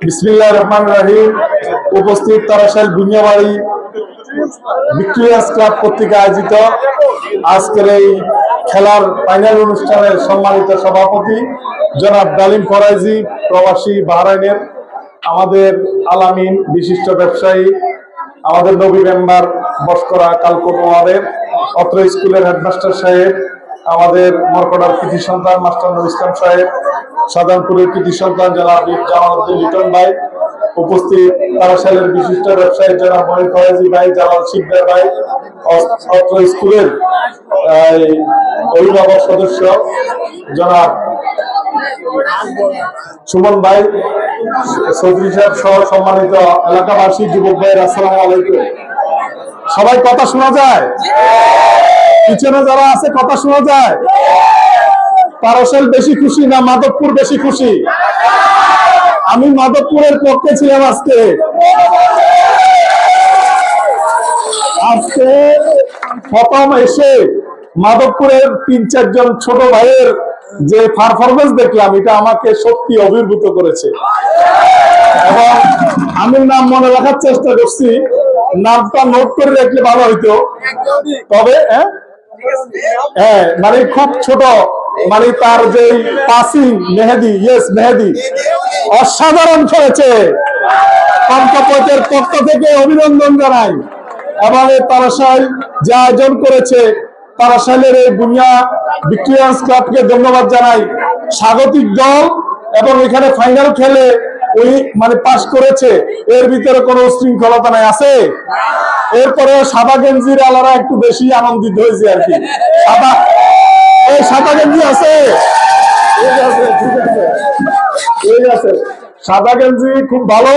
বিসমিল্লাহির রহমানির রহিম। উপস্থিত তারাশাইল বুনিয়াবাড়ি ভিক্টোরিয়াস ক্লাব কর্তৃক আয়োজিত আজকের এই খেলার ফাইনাল অনুষ্ঠানের সম্মানিত সভাপতি জনাব ডালিম ফরাইজি, প্রবাসী বাহরাইনের, আমাদের আলামিন বিশিষ্ট ব্যবসায়ী, আমাদের নবী মেম্বার বস্করা কালকোট ওয়ার্ডের, অত্র স্কুলের হেডমাস্টার সাহেব, আমাদের মরকটার কৃতি সন্তান মাস্টার নবী ইসলাম সাহেব, সাধারণপুরের কৃতি সন্তান জনাব জামালউদ্দিন লিটন ভাই, উপস্থিত তারাশাইলের বিশিষ্ট ব্যবসায়ী জনাব মহিন ফরাজি ভাই, জালাল শিকদার ভাই, অত্র স্কুলের অভিভাবক সদস্য জনাব সুমন ভাই, চৌধুরী সাহেব সহ সম্মানিত এলাকাবাসী, যুবক ভাইয়ের আসসালামু আলাইকুম। সবাই কথা শোনা যায়? পিছনে যারা আছে কথা শোনা যায়? তারাশাইল বেশি খুশি না মাধবপুর বেশি খুশি? আমি মাধবপুরের পক্ষে ছিলাম। আজকে প্রথম এসে মাধবপুরের ৩-৪ জন ছোট ভাইয়ের যে পারফরমেন্স দেখলাম, এটা আমাকে সত্যি অভিভূত করেছে এবং আমি নাম মনে রাখার চেষ্টা করছি। নামটা নোট করে রাখলে ভালো হইতো, তবে হ্যাঁ মানে খুব ছোট, মানে তার যে পাসিং মেহেদি, মেহেদি অসাধারণ খেলেছে। পঞ্চপথের পক্ষ থেকে অভিনন্দন জানাই এবং তারাশাইল যে আয়োজন করেছে তারাশাইলের এই ভিক্টোরিয়াস ক্লাবকে ধন্যবাদ জানাই। স্বাগতিক দল এবং এখানে ফাইনাল খেলে ওই মানে পাস করেছে, এর ভিতরে কোনো উশৃঙ্খলতা নাই আছে। এরপরে সাদা গেঞ্জির আলারা একটু বেশি আনন্দিত হয়েছে আর কি। সাদা গেঞ্জি আছে, ঠিক আছে, সাদা গেঞ্জি খুব ভালো,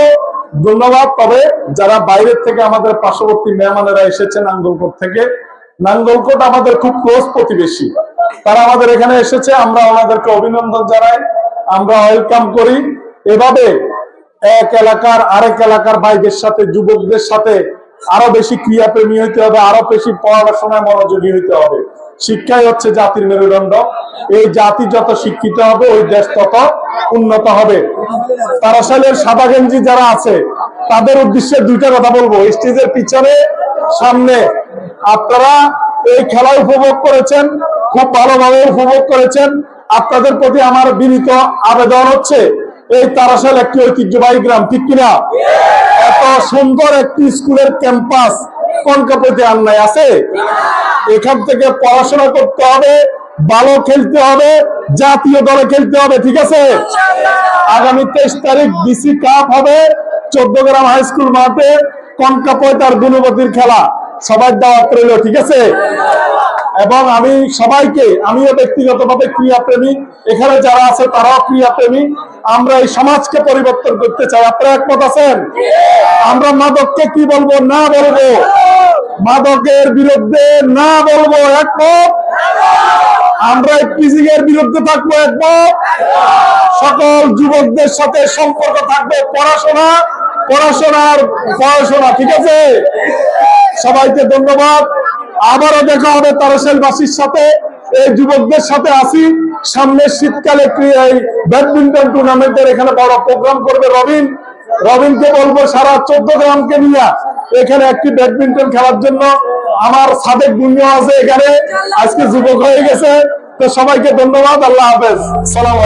ধন্যবাদ। তবে যারা বাইরের থেকে আমাদের পার্শ্ববর্তী মেহমানেরা এসেছে নাঙ্গলকোট থেকে, নাঙ্গলকোট আমাদের খুব ক্লোজ প্রতিবেশী, তারা আমাদের এখানে এসেছে, আমরা ওনাদেরকে অভিনন্দন জানাই, আমরা ওয়েলকাম করি। এভাবে এক এলাকার আরেক এলাকার ভাইদের সাথে, যুবকদের সাথে আরো বেশি ক্রিয়াপ্রেমী হইতে হবে, আরো বেশি পড়াশোনায় মনোযোগী হইতে হবে। শিক্ষাই হচ্ছে জাতির মেরুদণ্ড। এই জাতি যত শিক্ষিত হবে, ওই দেশ তত উন্নত হবে। তারাশাইলের সাদা গেঞ্জি যারা আছে তাদের উদ্দেশ্যে দুইটা কথা বলবো। স্টেজের পিছনে সামনে আপনারা এই খেলা উপভোগ করেছেন, খুব ভালোভাবে উপভোগ করেছেন। আপনাদের প্রতি আমার বিনীত আবেদন হচ্ছে, এই তারাশাইল একটি ঐতিহ্যবাহী গ্রাম, ঠিক কিনা? এত সুন্দর একটি স্কুলের ক্যাম্পাস কনকাপতে আর নাই আছে। এখান থেকে পড়াশোনা করতে হবে, ভালো খেলতে হবে, জাতীয় দলে খেলতে হবে, ঠিক আছে? আগামী 23 তারিখ ডিসি কাপ হবে 14 গ্রাম হাই স্কুল মাঠে, কনকাপত আর গুণবতীর খেলা, সবাই দাওয়াত রইল, ঠিক আছে? এবং আমি সবাইকে, আমিও ব্যক্তিগতভাবে ক্রীড়াপ্রেমী, এখানে যারা আছে তারাও ক্রীড়াপ্রেমী, আমরা এই সমাজকে পরিবর্তন করতে চাই। আপনারা একমত আছেন? আমরা মাদককে কি বলবো? না বলবো। মাদকের বিরুদ্ধে না বলবো, একমত? আমরা টিজিং এর বিরুদ্ধে থাকবো, একমত? সকল যুবকদের সাথে সম্পর্ক থাকবে পড়াশোনা, ঠিক আছে? সবাইকে ধন্যবাদ। আবারও দেখা হবে তারাশাইলবাসীর সাথে, এই যুবকদের সাথে আসি। সামনের শীতকালে ব্যাডমিন্টন টুর্নামেন্টের এখানে বড় প্রোগ্রাম করবে রবিনকে বলবো সারা 14 গ্রামকে নিয়ে এখানে একটি ব্যাডমিন্টন খেলার জন্য। আমার সাদেক বুনিয়া আছে এখানে, আজকে যুবক হয়ে গেছে। তো সবাইকে ধন্যবাদ, আল্লাহ হাফেজ, সালাম।